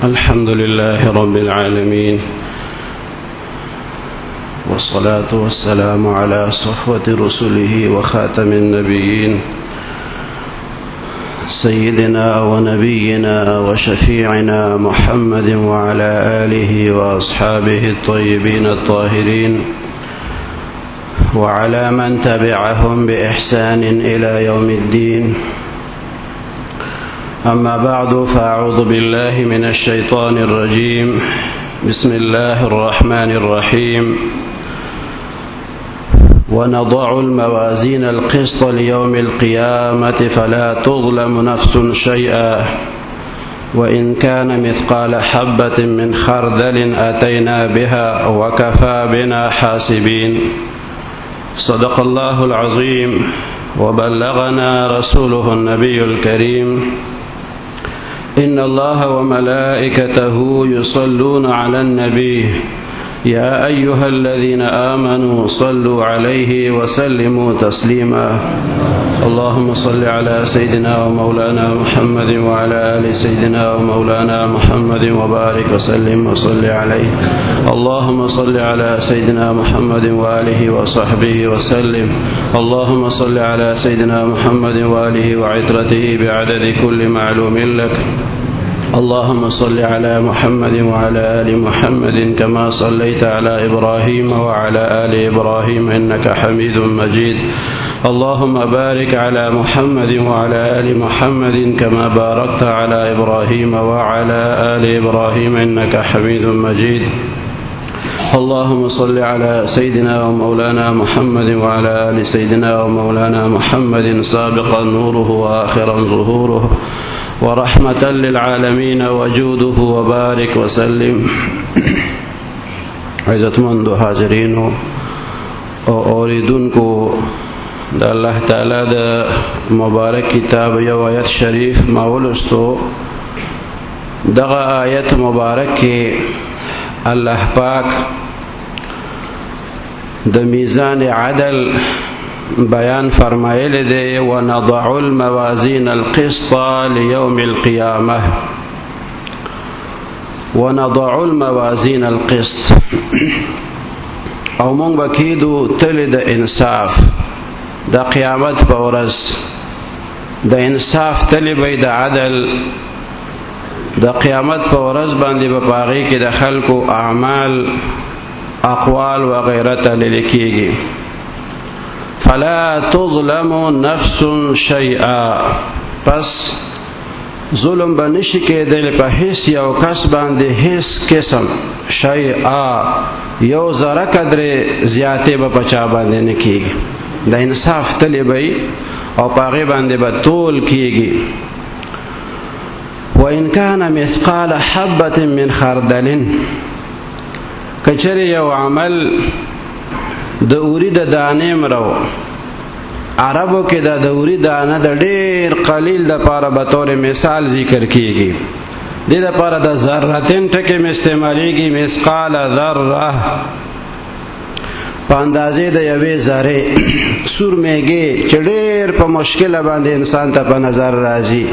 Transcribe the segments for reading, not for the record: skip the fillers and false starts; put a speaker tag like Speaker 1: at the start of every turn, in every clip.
Speaker 1: الحمد لله رب العالمين، والصلاة والسلام على صفوة رسله وخاتم النبيين سيدنا ونبينا وشفيعنا محمد وعلى آله وأصحابه الطيبين الطاهرين وعلى من تبعهم بإحسان إلى يوم الدين. أما بعد، فأعوذ بالله من الشيطان الرجيم. بسم الله الرحمن الرحيم. ونضع الموازين القسط ليوم القيامة فلا تظلم نفس شيئا وإن كان مثقال حبة من خردل أتينا بها وكفى بنا حاسبين. صدق الله العظيم وبلغنا رسوله النبي الكريم. إن الله وملائكته يصلون على النبي يا أيها الذين آمنوا صلوا عليه وسلموا تسليما. اللهم صل على سيدنا ومولانا محمد وعلى آل سيدنا ومولانا محمد وبارك وسلم وصل عليه. اللهم صل على سيدنا محمد وآله وصحبه وسلم. اللهم صل على سيدنا محمد وآله وعترته بعدد كل معلوم لك. اللهم صل على محمد وعلى آل محمد كما صليت على إبراهيم وعلى آل إبراهيم إنك حميد مجيد. اللهم بارك على محمد وعلى آل محمد كما باركت على إبراهيم وعلى آل إبراهيم إنك حميد مجيد. اللهم صل على سيدنا ومولانا محمد وعلى آل سيدنا ومولانا محمد سابقا نوره وآخرا ظهوره ورحمة للعالمين وجوده وبارك وسلم. عزتمند حاضرین او اوریدونکو د الله تعالی د مبارک کتاب یو آیت شریف ما ولستو. دغه آیت مبارک کې الله پاک د میزان عدل بیان فرمایلی دی. ونضع الموازین القسط لیوم القیامة. ونضع الموازین القسط، او مونږ به کیدو تل د انصاف د قیامت په ورځ د انصاف تل به د عدل د قیامت په ورځ باندې به په هغې کې د خلکو اعمال اقوال وغیره تللی کیږي. فلا تظلم نفس شیئا، پس ظلم به نشي کېدلی په هیڅ یو کس باندې هیڅ قسم شیئا، یو ذره قدرې زیاتې به په چا باندې نه کېږي. د انصاف تلې به او په هغې باندې به تول کېږي. وإن كان مثقال حبة من خردل، که چېرې یو عمل د اوري د دانې مرو، عربو کې د اوري دانه د ډېر قلیل د پاره به طور مثال ذکر کیږي. دې د پاره د ذرتین ټکي م استعمالیږي. مثقال ذره په اندازې د یوې ذرې سور میږي چې ډېر په مشکله باندې انسان ته په نظر راځي.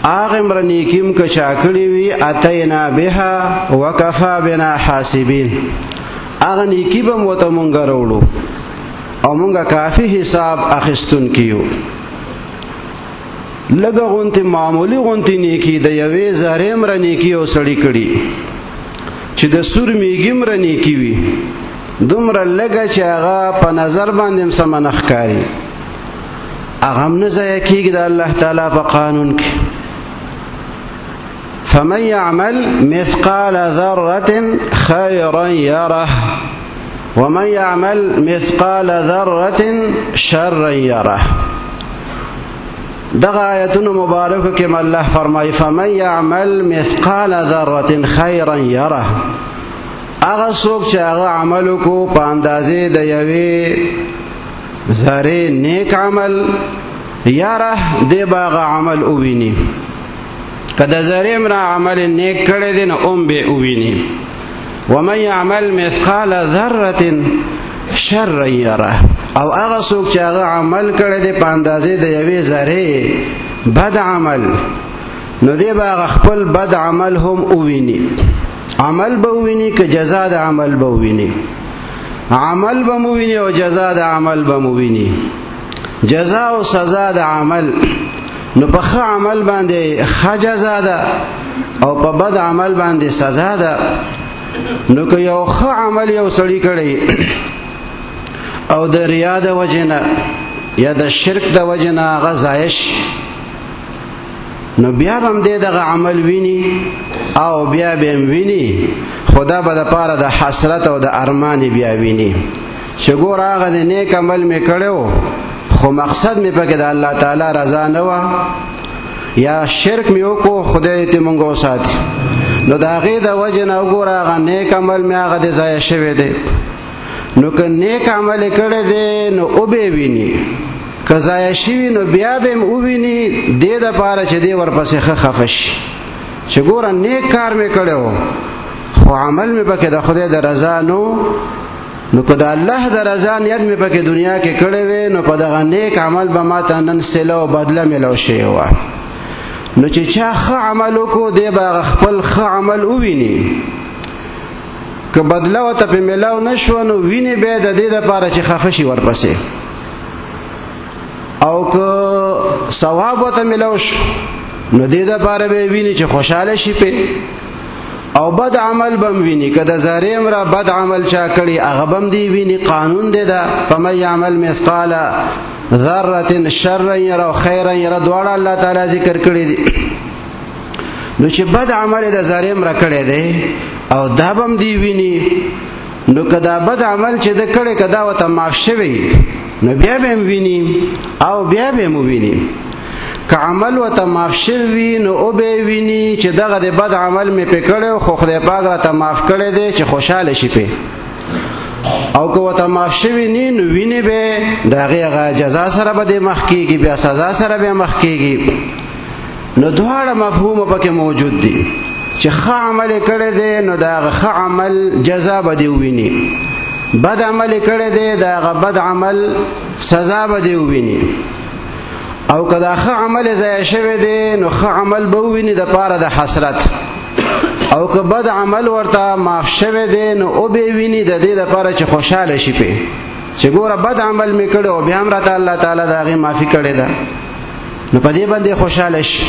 Speaker 1: هغه مر نیکیم که چا کړي وي اتینا بها وکفا بنا حاسبین، هغه نیکی به موته مونږ راوړو او مونږه کافی حساب اخیستون کیو. لږه غونتې معمولی غونتې نیکی د یوې ذرې مره نیکي او سړي کړي چې د سور میږي مره نیکي وي، دومره لږه چې هغه په نظر باندې هم سمه نه ښکاري، هغه هم نه ضایع کېږي د الله تعالی په قانون کې. فمن يعمل مثقال ذرة خيرا يره ومن يعمل مثقال ذرة شرا يره. دغه آیتونو مبارکو کې الله فرمایي فمن يعمل مثقال ذرة خيرا يره، هغه څوک چې هغه عمل وکړو په اندازې د یوې ذرې نیک عمل، یره دې به هغه عمل وویني. که د ذرې مره عمل نیک کړی دی نو هم به وویني. ومن يعمل مثقال ذرة شرا یره، او هغه څوک چې هغه عمل کړی دی په اندازې د یوې ذرې بد عمل، نو دی با خپل بد عمل هم اوویني، عمل به وویني که جزا د عمل به وویني، عمل به موویني او جزا د عمل به موویني. جزا او سزا د عمل، نو په ښه عمل باندې ښه جزا ده او په بد عمل باندې سزا ده. نو که یو ښه عمل یو سړی کړی او د ریا د وجې نه یا د شرک د وجې نه هغه ضایع شي، نو بیا به هم دی دغه عمل ویني او بیا به هم ویني، خدا به د پاره د حسرت او د ارمان بیا ویني چې ګور هغه د نیک عمل مې کړو خو مقصد مې پکې د الله تعالی رضا نه وه، یا شرک مې وکړو خدای دې مونږ وساتي، نو د هغې د وجې نه وګوره هغه نیک عمل مې هغه د ضایع شوی دی. نو که نیک عمل کړی دی نو او به ویني، که ضایع شوي نو بیا به هم وویني، دې دپاره چې دی ورپسې ښه خفه شي چې ګوره نیک کار مې کړی و خو عمل مې پکې د خدای د رضا نو که د الله د رضا نیت مې پکې دنیا کې کړی وی نو په دغه نیک عمل به ماته نن صله او بدله میلاو شوې وه. نو چې چا ښه عمل وکړو دی به خپل ښه عمل وویني، که بدله ورته پې میلاو نه شوه نو ویني بیا د دې دپاره چې خفه شي ورپسې، او که ثواب ورته میلاو شو نو دې دپاره به ویني چې خوشحاله شي پې، او بد عمل بم ویني، که د ذرې امره بد عمل چا کړي هغه بم دی ویني. قانون دی دا فمن یعمل مثقال ذره شرا یره او خیرا یره، دواړه الله تعالی ذکر کړي دي. نو چې بد عمل د ذرې امره کړی دی او دا بم دی ویني، نو که دا بد عمل چې د کړی که دا ورته معاف شوی نو بیا به هم ویني او بیا به هم وویني. که عمل ورته معاف شوی نو او به ویني چې دغه د بد عمل مې پې کړی خو خدای پاک راته معاف کړی دی چې خوشحاله شي پې، او که ورته معاف شوی نه نو ویني به د هغې هغه جزا سره به دی مخ کېږي، بیا سزا سره بیا مخ کېږي. نو دواړه مفهوم پکې موجود دي چې ښه عمل یې کړی دی نو د هغه ښه عمل جزا به دی وویني، بد عمل یې کړی دی د هغه بد عمل سزا به دی وویني، او که دا ښه عمل یې ضایع شوی دی نو ښه عمل به وویني د پاره د حسرت، او که بد عمل ورته معاف شوی دی نو او به ویني د دې دپاره چې خوشحاله شي پې چې ګوره بد عمل مې کړی او بیا هم راته الله تعالی د هغې معافي کړې ده، نو په دې باندې خوشحاله شي.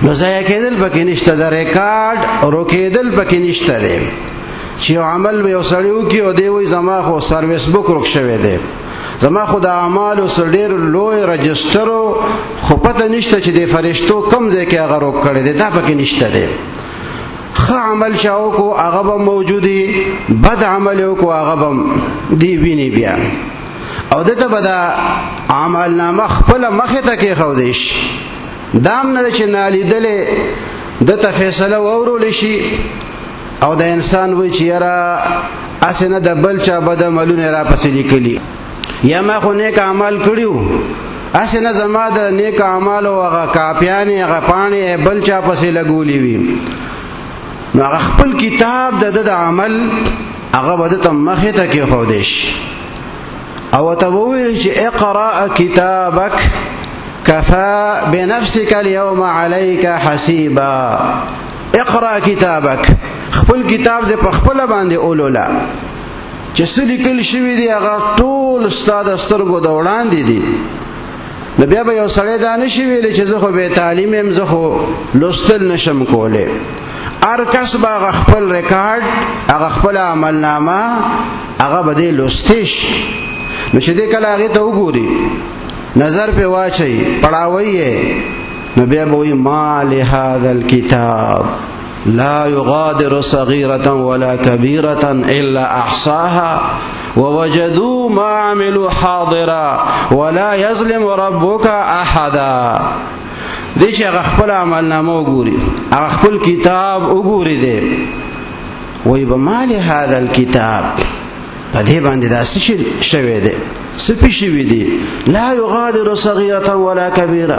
Speaker 1: نو ضایع کېدل پکې نشته، د ریکارډ روکېدل پکې نشته دی چې یو عمل یو سړی وکړي او دی وایي زما خو سروس بک روک شوی دی، زما خو د اعمالو سره ډېر لوی رجسټرو خو پته نشته چې د فرشتو کم ځای کې هغه روک کړی دی، دا پکې نشته دی. ښه عمل چا وکړو هغه به موجود وي، بد عمل یې وکړو هغه به دی ویني بیا، او دته به دا عملنامه خپله مخې ته کېښودی شي. دا هم نه ده چې نالیدلې دته فیصله واورولی شي او د انسان وایي چې یاره هسې نه د بل چا بد عملونه راپسې لیکلي، یا ما خو نیک عمل کړي و هسې نه زما د نیک اعمالو هغه کاپیانې هغه پاڼې بل چا پسې لګولي وي. نو هغه خپل کتاب د ده د عمل هغه به دته مخې ته کېښودی شي او ورته به وویل چې اقرأ کتابک کفا بنفسک اليوم علیک حسیبا. اقرأ کتابک، خپل کتاب دې په خپله باندې اولوله چې څه لیکل شوي دي هغه ټول ستا د سترګو د وړاندې دي. نو بیا به یو سړی دا نشي ویلی چې زه خو بې تعلیم یم، زه خو لوستل نشم کولی. هر کس به هغه خپل ریکارډ هغه خپل عملنامه هغه به دی لوستی شي. نو چې دی کله هغې ته وګوري نظر پې واچوي پړاوی یې نو بیا به وایي ما لهذا الکتاب لا يغادر صغيرة ولا كبيرة إلا أحصاها ووجدوا ما عملوا حاضرا ولا يظلم ربك أحدا. دی چې هغه خپل عملنامه وګوري هغه خپل کتاب وګوري دی وایي به ما لهذا الکتاب، په دې باندې دا څه شوی دی، څه پې شوي دي، لا يغادر صغيرة ولا كبيرة،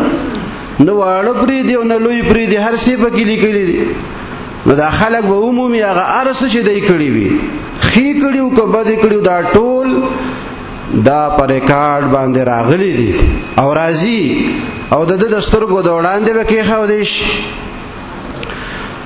Speaker 1: نه واړه پرېږدي او نه لوی پرېږدي، هر څه پکې لیکلي دي. نو دا خلک به ومومي هغه هر څه چې دی کړي وي، ښې کړي وو که بدې کړي وو، دا ټول دا پر ریکارډ باندې راغلي دي او راځي او د سترګو د وړاندې به کېښودی شي.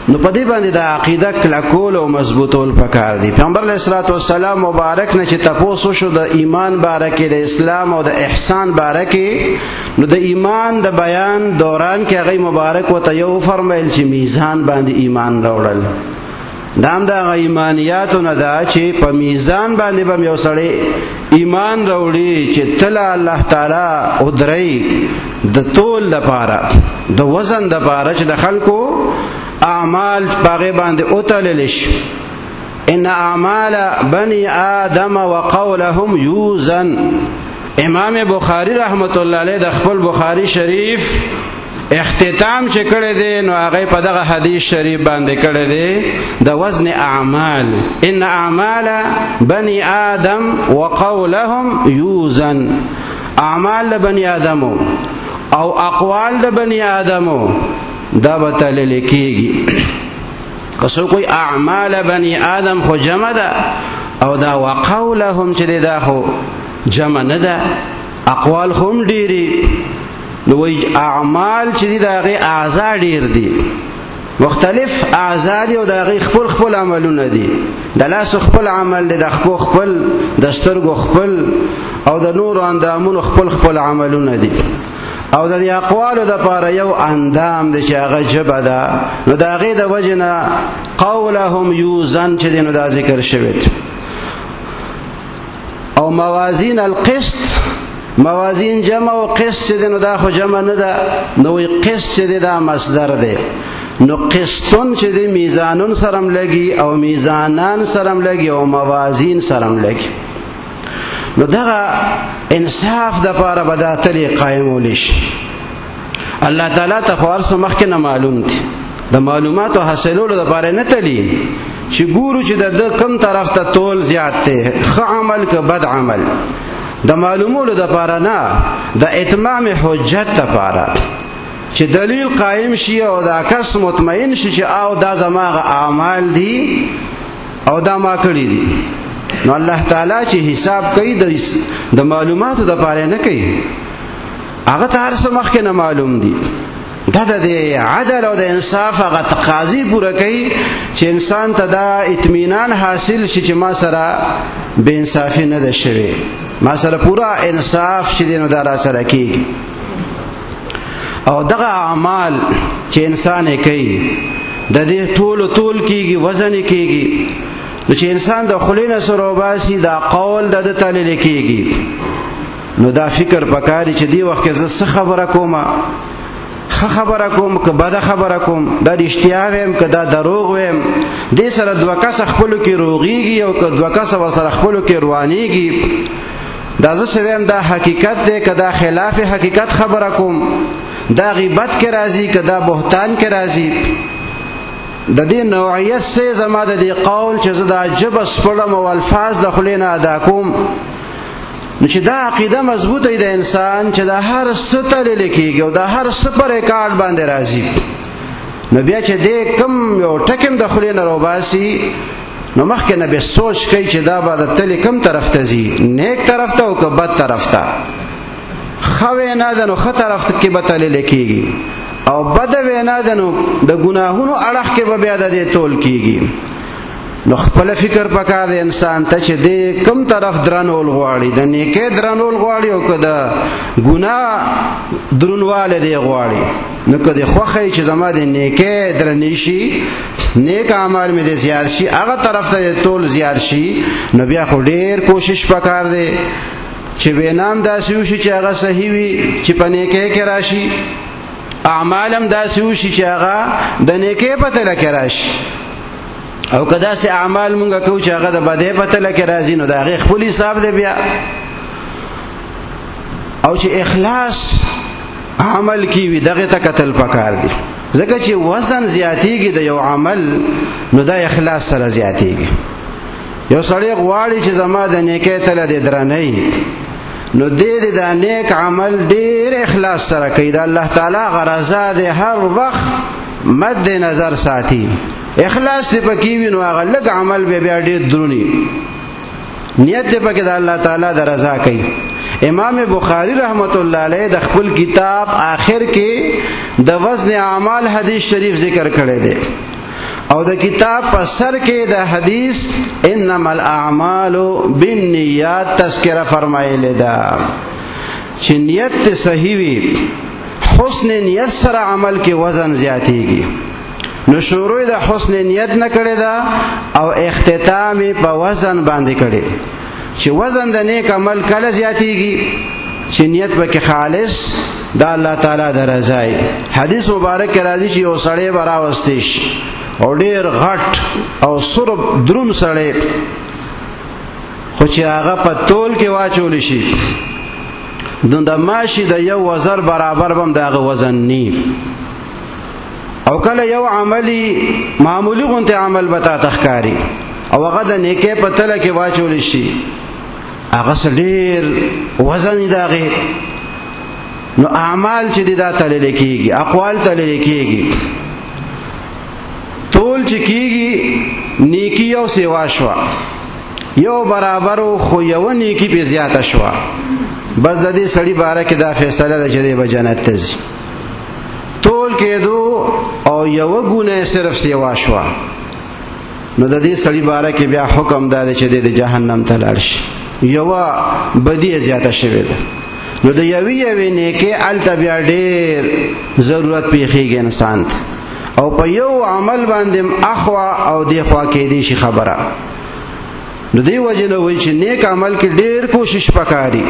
Speaker 1: نو په دې باندې د عقیده کلکول او مضبوطول پکار دي. پیغمبر علیه الصلاۃ والسلام مبارک نه چې تاسو شو د ایمان بارکه د اسلام او د احسان بارکه، نو د ایمان د بیان دوران کې هغه مبارک وته یو فرمایل چې میزان باندې ایمان راوړل. دام دا ایمانیاتو نه دا چې په میزان باندې به یو سړی ایمان راوړي چې تل الله تعالی او درې د تول لپاره د وزن لپاره چې د خلکو اعمال باغې باندې اوتلل شي. ان اعمال بني آدم وقولهم یوزن. امام بخاری رحمت الله علیه د خپل بخاری شریف اختتام چې کړی دی نو هغه په دغه حدیث شریف باندې کړی دی د وزن اعمال. ان اعمال بني آدم وقولهم یوزن. اعمال بني آدم او اقوال د بني آدم دا بتلل کیږي. کسو کوئی اعمال بني آدم خو جمع ده او دا وقولهم چې دا خو جمع نه ده، اقوال هم ډیری. نو وی اعمال چې دا غي اعضاء ډیر دي، مختلف اعضاء دي او دا غي خپل عملونه دي. د لاس خپل عمل دي، د خپل د سترګو خپل او د نور اندامونو خپل عملونه دي. او د اقوالو د پاره یو اندام د چې هغه جبه ده، نو د هغې د وجې نه قولهم یوزن چې دی نو دا ذکر شوی. او موازین القسط، موازین جمع او قسط چې دی نو دا خو جمع نه ده، نو وی قسط چې دی دا مصدر دی. نو قسطون چې دی میزانون سرم لګي او میزانان سرم لګي او موازین سرم لګي. نو دغه انصاف د پاره بداتلی قائمول شي. الله تعالی ته خو ارس مخکې نه معلوم دي، د معلوماتو حاصلولو د پاره نه تلی چې ګورو چې د کم طرف ته تول زیات دی، ښه عمل که بد عمل. د معلومولو د پاره نه، د اتمام حجت د پاره چې دلیل قائم شي او دا کس مطمئن شي چې او دا زماغه اعمال دي او دا ما کړی دي. نو الله تعالی چې حساب کوي د معلوماتو د پاره نه کوي، هغه ته هر څه مخکې نه معلوم دي. دا د عدل او د انصاف هغه تقاضی پوره کوي چې انسان ته دا اطمینان حاصل شي چې ما سره بے انصافي نه ده شوې، ما سره پورا انصاف چې دی نو دا را سره کېږي. او دغه اعمال چې انسان یې کوي د دې ټول کېږي، وزن کېږي. نو چې انسان د خلینه سره وباسي دا قول د تلل کېږي. نو دا فکر پکاري چې دی وخت کې زه خبره کوم، خبره کوم که بد خبره کوم، دا رښتیا ویم که دا دروغ ویم. دې سره دوه کس خپلو کې روغېږي او که دوه کس ورسره خپلو کې روانېږي. دا زه څه ویم دا حقیقت دی که دا خلاف حقیقت خبره کوم، دا غیبت کې راځي که دا بهتان کې راځي. د دې نوعیت سه زما د دې قول چې زه دا جبه سپړم او الفاظ د خولې نه ادا کوم. نو چې دا عقیده مضبوطه د انسان چې دا هر څه تلل کېږي او دا هر څه په ریکارډ باندې راځي، نو بیا چې دې کم یو ټکم د خولې نه روباسي، نو مخکې نه به سوچ کوي چې دا به د تلې کم طرف ته ځي، نیک طرف ته او که بد طرف ته. ښه وینا ده نو ښه طرف کې به تلل کېږي، او بد وینا ده نو د ګناهونو اړخ کې به بیا د دې تول کېږي. نو خپل فکر پکار دی انسان ته چې د کم طرف درنول غواړي، د نیکه درنول غواړي او که د ګناه درنواله دی غواړي. نو که د خوښي چې زما د نیکه درنې شي، نیک اعمال مې د زیات شي، هغه طرف ته تول زیات شي، نو بیا خو ډیر کوشش پکار دی چې وینام داسې وشي چې هغه صحیح وي چې په نیکه کې راشي، اعمالم داسې وشي چې هغه د نیکه په تله کې راشي. او که داسې اعمال مونږ کوو چې هغه د بدې په تله کې راځي، نو د هغې خپل حساب دی بیا. او چې اخلاص عمل کی وي دغه ته کتل پکار دي، ځکه چې وزن زیاتېږي د یو عمل، نو دا اخلاص سره زیاتېږي. یو سړی غواړي چې زما د نیکۍ تله دې درنۍ، نو دې د نیک عمل ډېر اخلاص سره کوي، د الله تعالی غرضه دې هر وخت مد نظر ساتي. اخلاص دې پکې وي نو هغه لږ عمل به بیا ډېر درونی. نیت دې پکې د الله تعالی د رضا کوي. امام بخاری رحمت الله علیه د خپل کتاب آخر کې د وزن اعمال حدیث شریف ذکر کړی دی او د کتاب په سر کې د حدیث انما الاعمال بالنیات تذکرہ فرمایلی ده چې نیت صحیح وي حسن نیت سره عمل کې وزن زیاتېږي. نو شروع د حسن نیت نه کړی ده او اختتام په وزن باندې کړی چې وزن د نیک عمل کله زیاتېږي چې نیت پکې خالص د الله تعالی د رضا. حدیث مبارک کې راځي چې یو سړی به راوستی شي او ډیر غټ او سرب درون سړی خو چې هغه په تول کې واچول شي د ماشي د یو وزر برابر بم دغه وزن نی او کله یو عملی معمولی غونته عمل بتا تخکاری او هغه د نیکه په تله کې واچول شي هغه ډیر وزن داغه. نو اعمال چې دا تل لیکيږي اقوال تل لیکيږي تول چې کیږي نیکی او سیوا شوا یو برابر خو یو نیکی په زیاته شوا بس د دې سړي باره کې دا فیصله ده چې د جنت ته ځي. تول کېدو او یو ګونه صرف سیوا شوا نو د دې سړي باره کې بیا حکم ده چې د جهنم ته لاړ شي یو بدی زیاته شوی ده. نو د یوې نیکی الته بیا ډېر ضرورت پیښیږي انسان ته او په یو عمل باندې اخوا او دی خوا کې دی شي خبره. نو دی وجنه وای چې نیک عمل کې ډېر کوشش وکاري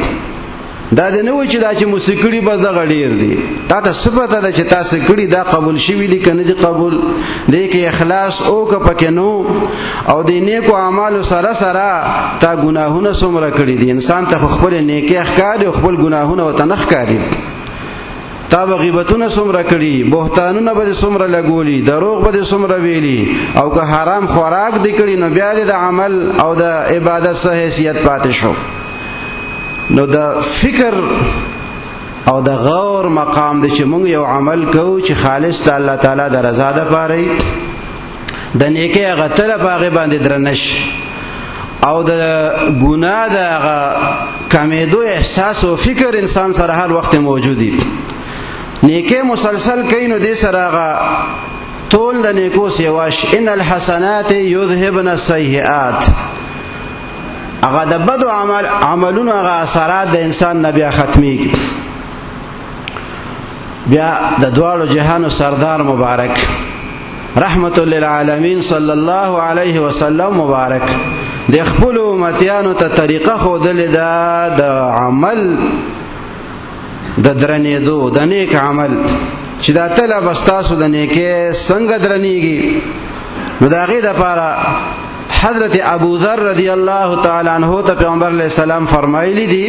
Speaker 1: دا د نو چې دا چې موسیقي بس د غډیر دی دا ته صفته ده چې تاسو کړي دا قبول شوی دي کنه دي قبول دی کې اخلاص او که پکې نو او د نیکو اعمالو سره سره تا ګناهونه څومره کړي دي انسان ته خپل نیکی ښکاري او خپل ګناهونه وته نه ښکاري. تا غیبتونه څومره کړي بهتانونه به څومره لګولي دروغ به څومره ویلي او که حرام خوراک دي کړي نو بیا د عمل او د عبادت سه حیثیت پاتې شو. نو د فکر او د غور مقام دی چې موږ یو عمل کوو چې خالص د الله تعالی د رضا ده پاره د نیکی هغه تل باغې باندې درنش او د ګناه د کمیدو احساس او فکر انسان سره هر وخت موجودی. نیکی مسلسل کوي نو دې سره هغه ټول د نیکو سیواش ان الحسنات یذهبن السیئات هغه د بدو عملونو هغه اثرات د انسان نه بیا ختميږي. بیا د دوالو جهانو سردار مبارک رحمت للعالمین صلی الله علیه وسلم مبارک د خپل امتیانو ته طریقه خودل د عمل د درنېدو د نیک عمل چې دا طلب استاسو د نیکه څنګه درنېږي. نو دا غي د لپاره حضرت ابو ذر رضی الله تعالی عنہ ته پیغمبر علیہ السلام فرمایلی دي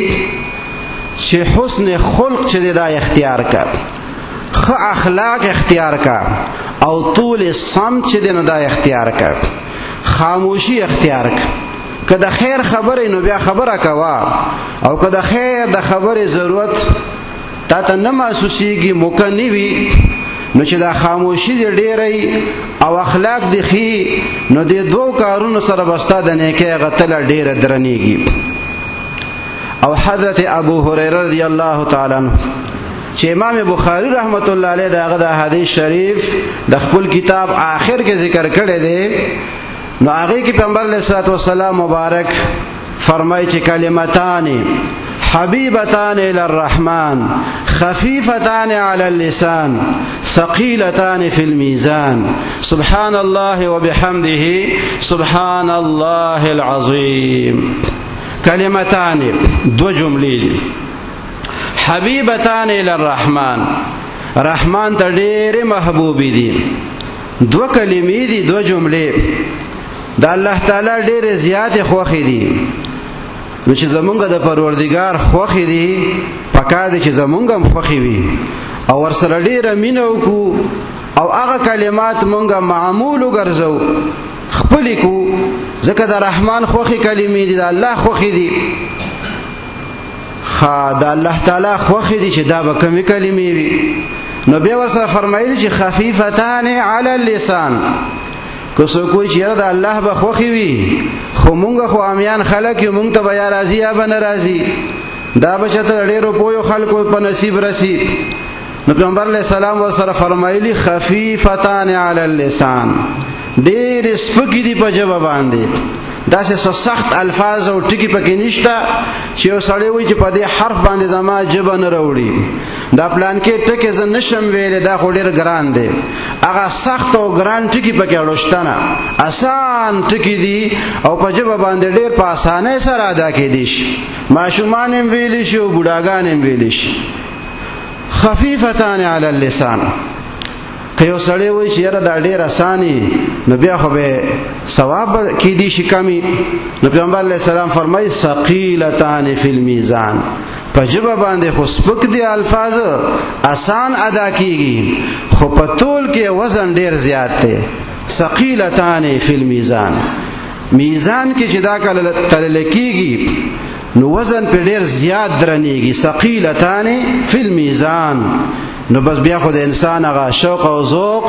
Speaker 1: چې حسن خلق چې دا اختیار کا خ اخلاق اختیار کا او طول صمت چې دا اختیار کا خاموشی اختیار کا کله خیر خبره نو بیا خبره کوا او کله خیر د خبره ضرورت تا ته نه محسوسيږي مکني وي نو چې دا خاموشي ډېرې او اخلاق دي خي نو دې دوه کارونو سره بستا د نیکه غتل ډېر درنيږي. او حضرت ابو هريره رضی الله تعالی عنہ چې امام بخاری رحمت الله علیه داغه د حدیث شریف د خپل کتاب آخر کې ذکر کړی دی نو هغه کې پیغمبر علیه الصلوۃ والسلام مبارک فرمایي چې کلمتان حبيبتان إلى الرحمن خفيفتان على اللسان ثقيلتان في الميزان سبحان الله وبحمده سبحان الله العظيم. كلمتان دو جملې حبيبتان إلى الرحمن رحمان ته ډېر محبوب دي دو کلمې دي دو جملې د الله تعالی ډېر زیات خوښې دي نو چې زمونږ د پروردگار خوخي دي پکار دي چې زمونږ هم خوخي وي او ورسره ډیره مینه وکړو او هغه کلمات مونږه معمول وګرځو خپل کو ځکه د رحمان خوخي کلمې دي د الله خوخي دي د الله تعالی خوخي دي چې دا به کومې کلمې وي نو بیا وسره فرمایلی چې خفیفتان علی اللسان که څوک وایي چې یاره د الله به خوښې وي خو مونږ خو عامیان خلک یو، مونږ ته به یا راځي یا به نه راځي، دا به چېرته ډېرو پوهو خلکو په نصیب رسي. نو پیغمبر علیه السلام ورسره فرمایلي خفیفتان علی اللسان، ډېرې سپکې دي په ژبه باندې، داسې سخت الفاظ او ټکي پکې نشته چې یو سړی وایي چې په دې حرف باندې زما ژبه نه راوړي، دا پلان کې ټکي زه نشم ویلی، دا خو ډېر ګران دی. هغه سخت او ګران ټکي پکې اړوشته نه، آسان ټکي دي او په ژبه باندې ډېر په اسانۍ سره ادا کېدی شي، ماشومان هم ویلی شي او بوډاګان هم ویلی شي. خفیفتان علی اللسان، که یو سړی وایي چې یاره دا ډېر اساني نو بیا خو به ثواب کېدی شي کمی. نو پیغمبر علیه السلام فرمایي ثقیلتان فی المیزان، په ژبه باندې خو سپک دي الفاظ، آسان ادا کیږي، خو په تول کې وزن ډېر زیات دی. ثقیلتان فی المیزان، میزان کې چې دا کله تلل کېږي نو وزن په ډېر زیات درنېږي. ثقیلتان فی المیزان، نو بس بیا خو د انسان هغه شوق او ذوق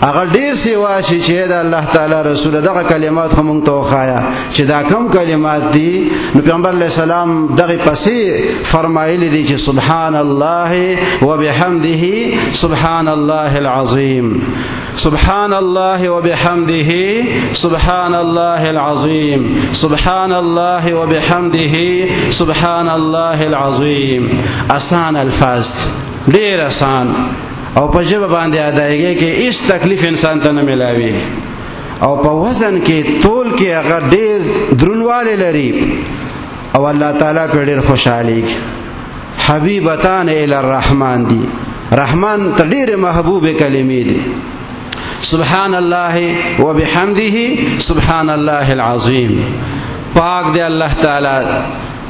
Speaker 1: هغه ډیر سیوا شي چې د الله تعالی رسول دغه کلمات خو مونږ ته وخایا چې دا کم کلمات دي. نو پیغمبر علیه السلام دغه پسې فرمایلی دي چې سبحان الله وبحمده سبحان الله العظیم، سبحان الله وبحمده سبحان الله العظیم، سبحان الله وبحمده سبحان الله العظیم. آسان الفاظ، ډیر آسان، او په ژبه باندې ادایګي کې هیڅ تکلیف انسان ته نه ملاوي، او په وزن کې تول کې هغه ډیر درنواله لري او الله تعالی په ډیر خوشحالي. حبیبتان الی الرحمن دي، رحمان ته ډیر محبوب کلمې دي. سبحان الله وبحمده سبحان الله العظیم، پاک دی الله تعالی،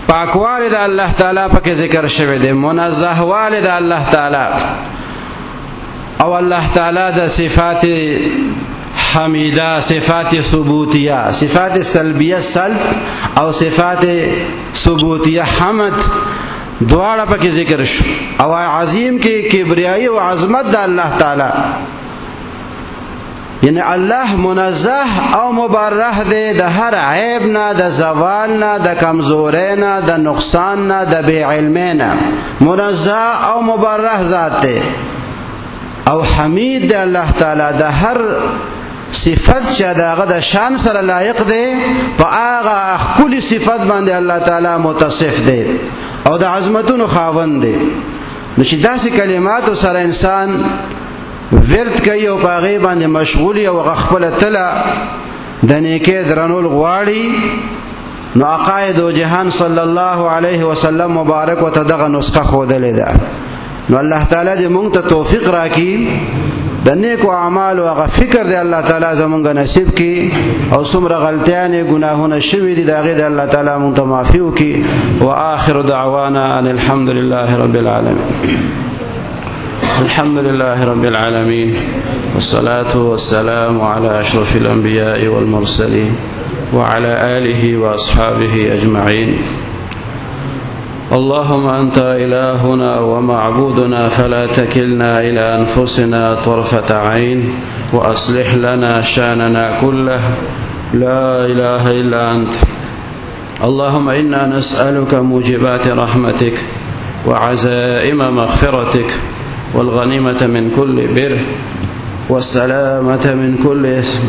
Speaker 1: پاکوالی دا اللہ تعالی پاک ذکر شوی دے، منزہ والی دا اللہ تعالی، او اللہ تعالی دا صفات حمیدہ، صفات ثبوتیہ، صفات سلبیہ سلب او صفات ثبوتیہ حمد دوارا پاک ذکر شو. او عظیم کی کبریائی و عظمت دا اللہ تعالی، یعنی الله منزه او مبرح دی د هر عیب نه، د زوال نه، د کمزوری نه، د نقصان نه، د بی علمی نه، منزه او مبرح ذات دی. او حمید دی الله تعالی، د هر صفت چې دغه د شان سره لایق دی په هغه ښکلي صفت باندې الله تعالی متصف دی او د عظمتونو خاوند دی. نو چې داسې کلماتو سره انسان ورد کوي او پاغي باندې مشغول او غخپل تله د نیکه درنول غواړي، نو عقاید او جهان صلی الله علیه وسلم مبارک او تدغه نسخه خودلې ده. نو الله تعالی دې مونږ ته توفیق راکړي د نیکو اعمال او فکر دې الله تعالی زمونږ نصیب کړي، او څومره غلطیان ګناهونه شوي دي دغه دې الله تعالی مونږ ته معافي وکړي. واخر دعوانا ان الحمد لله رب العالمين. الحمد لله رب العالمين، والصلاة والسلام على أشرف الأنبياء والمرسلين وعلى آله وأصحابه أجمعين. اللهم أنت إلهنا ومعبودنا، فلا تكلنا إلى أنفسنا طرفة عين، وأصلح لنا شأننا كله، لا إله إلا أنت. اللهم إنا نسألك موجبات رحمتك وعزائم مغفرتك، والغنيمة من كل بر، والسلامة من كل إثم.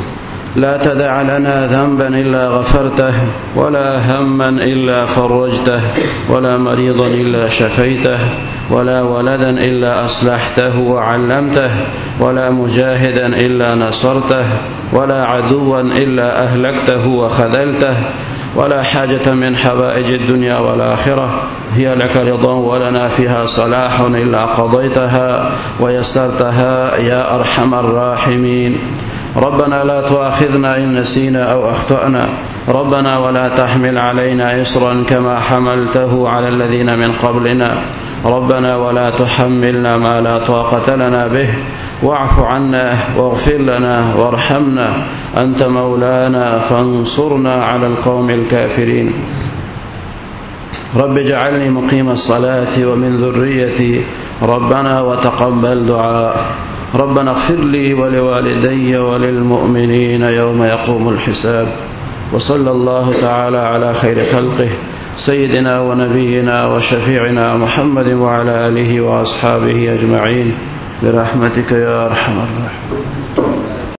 Speaker 1: لا تدع لنا ذنبا إلا غفرته، ولا هما إلا فرجته، ولا مريضا إلا شفيته، ولا ولدا إلا أصلحته وعلمته، ولا مجاهدا إلا نصرته، ولا عدوا إلا أهلكته وخذلته، ولا حاجة من حوائج الدنيا والآخرة هي لك رضا ولنا فيها صلاح إلا قضيتها ويسرتها يا أرحم الراحمين. ربنا لا تؤاخذنا إن نسينا أو أخطأنا، ربنا ولا تحمل علينا إصرا كما حملته على الذين من قبلنا، ربنا ولا تحملنا ما لا طاقة لنا به، واعف عنا واغفر لنا وارحمنا، أنت مولانا فانصرنا على القوم الكافرين. رب اجعلني مقيم الصلاة ومن ذريتي، ربنا وتقبل دعاء. ربنا اغفر لي ولوالدي وللمؤمنين يوم يقوم الحساب. وصلى الله تعالى على خير خلقه سيدنا ونبينا وشفيعنا محمد وعلى آله وأصحابه أجمعين برحمتك يا أرحم الراحمين.